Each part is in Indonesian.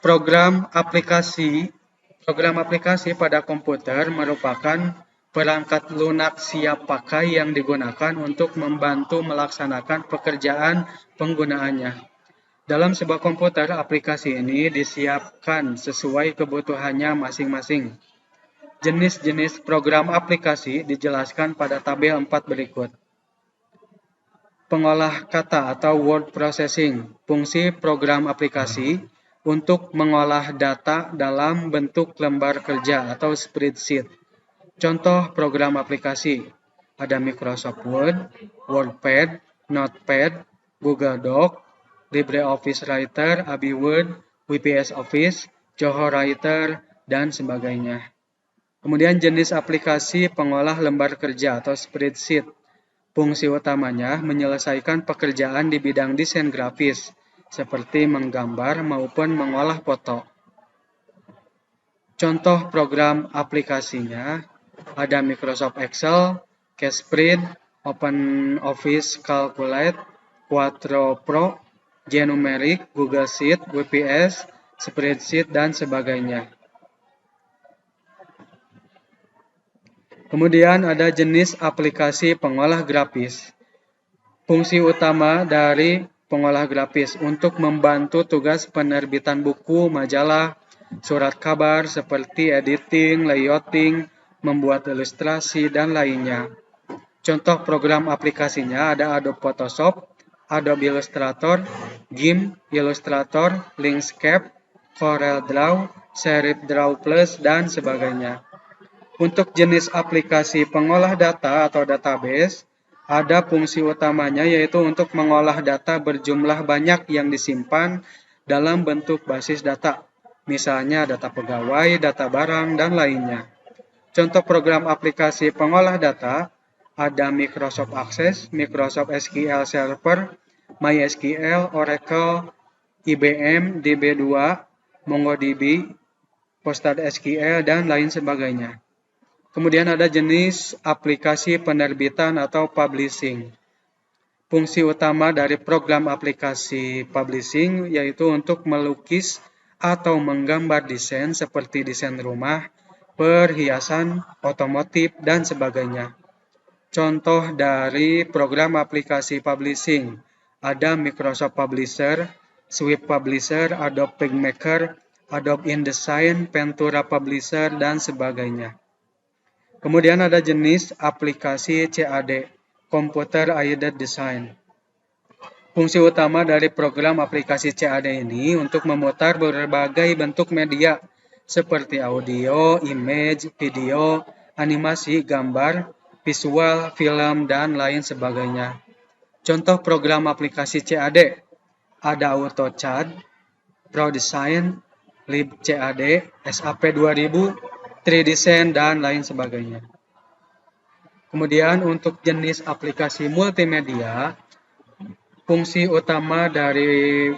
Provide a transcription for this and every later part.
Program aplikasi pada komputer merupakan perangkat lunak siap pakai yang digunakan untuk membantu melaksanakan pekerjaan penggunaannya. Dalam sebuah komputer, aplikasi ini disiapkan sesuai kebutuhannya masing-masing. Jenis-jenis program aplikasi dijelaskan pada tabel 4 berikut. Pengolah kata atau word processing, fungsi program aplikasi untuk mengolah data dalam bentuk lembar kerja atau spreadsheet. Contoh program aplikasi, ada Microsoft Word, WordPad, Notepad, Google Doc, LibreOffice Writer, ABI Word, WPS Office, Zoho Writer, dan sebagainya. Kemudian jenis aplikasi pengolah lembar kerja atau spreadsheet. Fungsi utamanya menyelesaikan pekerjaan di bidang desain grafis, seperti menggambar maupun mengolah foto. Contoh program aplikasinya ada Microsoft Excel, Casespread, OpenOffice Calculate, Quadro Pro, Gnumeric, Google Sheet, WPS, Spreadsheet, dan sebagainya. Kemudian ada jenis aplikasi pengolah grafis. Fungsi utama dari pengolah grafis untuk membantu tugas penerbitan buku, majalah, surat kabar seperti editing, layouting, membuat ilustrasi, dan lainnya. Contoh program aplikasinya ada Adobe Photoshop, Adobe Illustrator, GIMP, Illustrator, Inkscape, CorelDRAW, Serif Draw Plus, dan sebagainya. Untuk jenis aplikasi pengolah data atau database, ada fungsi utamanya yaitu untuk mengolah data berjumlah banyak yang disimpan dalam bentuk basis data, misalnya data pegawai, data barang, dan lainnya. Contoh program aplikasi pengolah data ada Microsoft Access, Microsoft SQL Server, MySQL, Oracle, IBM, DB2, MongoDB, PostgreSQL, dan lain sebagainya. Kemudian ada jenis aplikasi penerbitan atau publishing. Fungsi utama dari program aplikasi publishing yaitu untuk melukis atau menggambar desain seperti desain rumah, perhiasan, otomotif, dan sebagainya. Contoh dari program aplikasi publishing ada Microsoft Publisher, Swift Publisher, Adobe PageMaker, Adobe InDesign, Ventura Publisher, dan sebagainya. Kemudian ada jenis aplikasi CAD, Computer Aided Design. Fungsi utama dari program aplikasi CAD ini untuk memutar berbagai bentuk media seperti audio, image, video, animasi, gambar, visual, film, dan lain sebagainya. Contoh program aplikasi CAD ada AutoCAD, ProDesign, LibCAD, SAP 2000, 3Design, dan lain sebagainya. Kemudian untuk jenis aplikasi multimedia, fungsi utama dari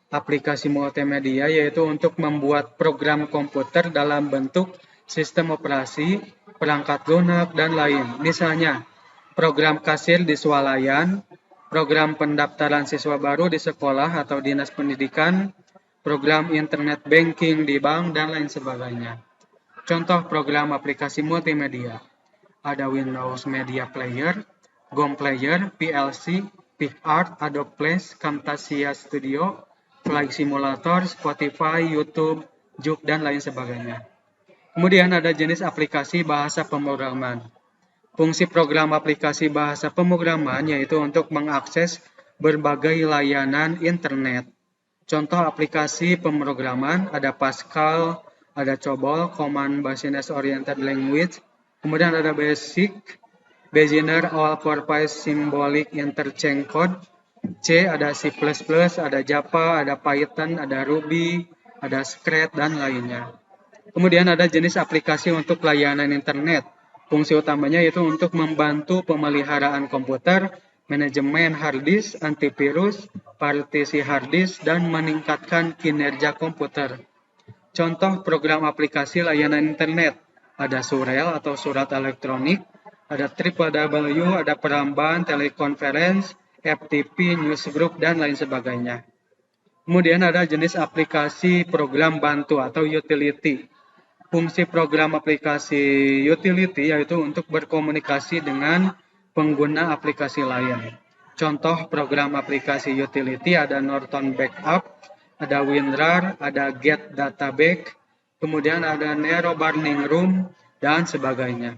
aplikasi multimedia yaitu untuk membuat program komputer dalam bentuk sistem operasi, perangkat lunak, dan lain. Misalnya, program kasir di swalayan, program pendaftaran siswa baru di sekolah atau dinas pendidikan, program internet banking di bank, dan lain sebagainya. Contoh program aplikasi multimedia ada Windows Media Player, GOM Player, PLC, PicArt, Adobe Flash, Camtasia Studio, Flight Simulator, Spotify, YouTube, Juke, dan lain sebagainya. Kemudian ada jenis aplikasi bahasa pemrograman. Fungsi program aplikasi bahasa pemrograman yaitu untuk mengakses berbagai layanan internet. Contoh aplikasi pemrograman ada Pascal, ada COBOL, Command Business Oriented Language, kemudian ada BASIC, Beginner All-Purpose Symbolic Interchange Code, C, ada C++, ada Java, ada Python, ada Ruby, ada Scratch, dan lainnya. Kemudian ada jenis aplikasi untuk layanan internet. Fungsi utamanya yaitu untuk membantu pemeliharaan komputer, manajemen hard disk, antivirus, partisi hard disk, dan meningkatkan kinerja komputer. Contoh program aplikasi layanan internet, ada Surel atau surat elektronik, ada www, ada Peramban, telekonferensi, FTP, newsgroup, dan lain sebagainya. Kemudian ada jenis aplikasi program bantu atau utility. Fungsi program aplikasi utility yaitu untuk berkomunikasi dengan pengguna aplikasi lain. Contoh program aplikasi utility ada Norton Backup, ada WinRAR, ada Get Databack, kemudian ada Nero Burning Room, dan sebagainya.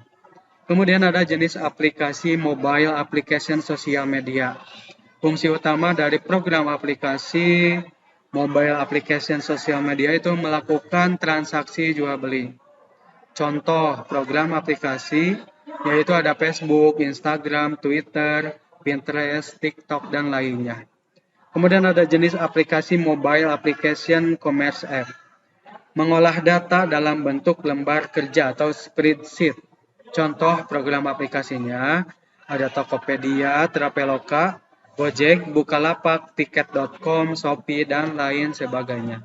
Kemudian ada jenis aplikasi mobile application sosial media. Fungsi utama dari program aplikasi mobile application sosial media itu melakukan transaksi jual beli. Contoh program aplikasi yaitu ada Facebook, Instagram, Twitter, Pinterest, TikTok, dan lainnya. Kemudian ada jenis aplikasi mobile application commerce app. Mengolah data dalam bentuk lembar kerja atau spreadsheet. Contoh program aplikasinya ada Tokopedia, Traveloka, Gojek, Bukalapak, Tiket.com, Shopee, dan lain sebagainya.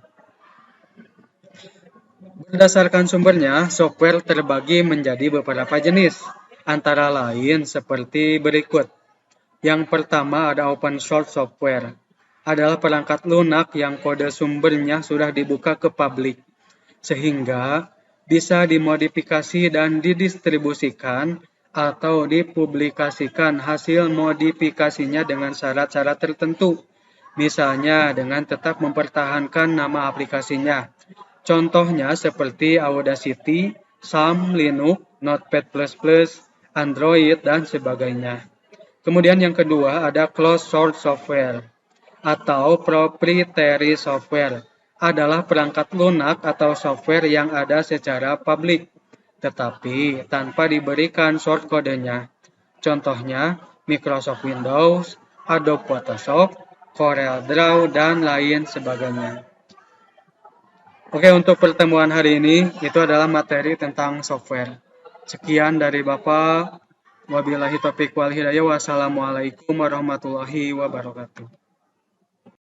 Berdasarkan sumbernya, software terbagi menjadi beberapa jenis, antara lain seperti berikut. Yang pertama ada open source software, adalah perangkat lunak yang kode sumbernya sudah dibuka ke publik, sehingga bisa dimodifikasi dan didistribusikan atau dipublikasikan hasil modifikasinya dengan syarat-syarat tertentu, misalnya dengan tetap mempertahankan nama aplikasinya. Contohnya seperti Audacity, Sam, Linux, Notepad++, Android, dan sebagainya. Kemudian yang kedua ada closed source software atau proprietary software, adalah perangkat lunak atau software yang ada secara publik, tetapi tanpa diberikan source kodenya. Contohnya Microsoft Windows, Adobe Photoshop, Corel Draw, dan lain sebagainya. Oke, untuk pertemuan hari ini itu adalah materi tentang software. Sekian dari Bapak. Wabillahi taufiq wal hidayah. Wassalamualaikum warahmatullahi wabarakatuh.